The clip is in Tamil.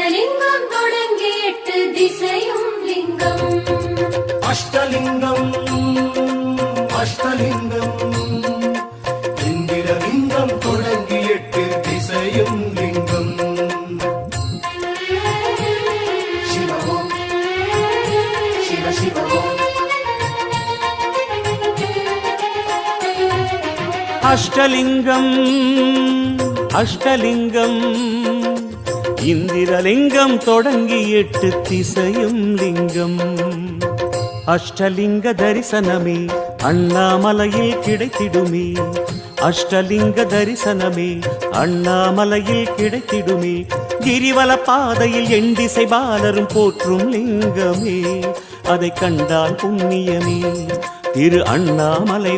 அஷ்டலிங்கம் தொடங்கி 8 திசையும் லிங்கம். அஷ்டலிங்கம் அஷ்டலிங்கம் இந்திரலிங்கம் தொடங்கி 8 திசையும் லிங்கம். சிவம் சிவ சிவம். அஷ்டலிங்கம் அஷ்டலிங்கம் இந்திரலிங்கம் தொடங்கி 8 திசையும் லிங்கம். அஷ்டலிங்க தரிசனமே அண்ணாமலையில் கிடைத்திடுமே. அஷ்டலிங்க தரிசனமே அண்ணாமலையில் கிடைத்திடுமே. கிரிவல பாதையில் எண்டிசை பாலரும் போற்றும் லிங்கமே. அதை கண்டால் புண்ணியமே. திரு அண்ணாமலை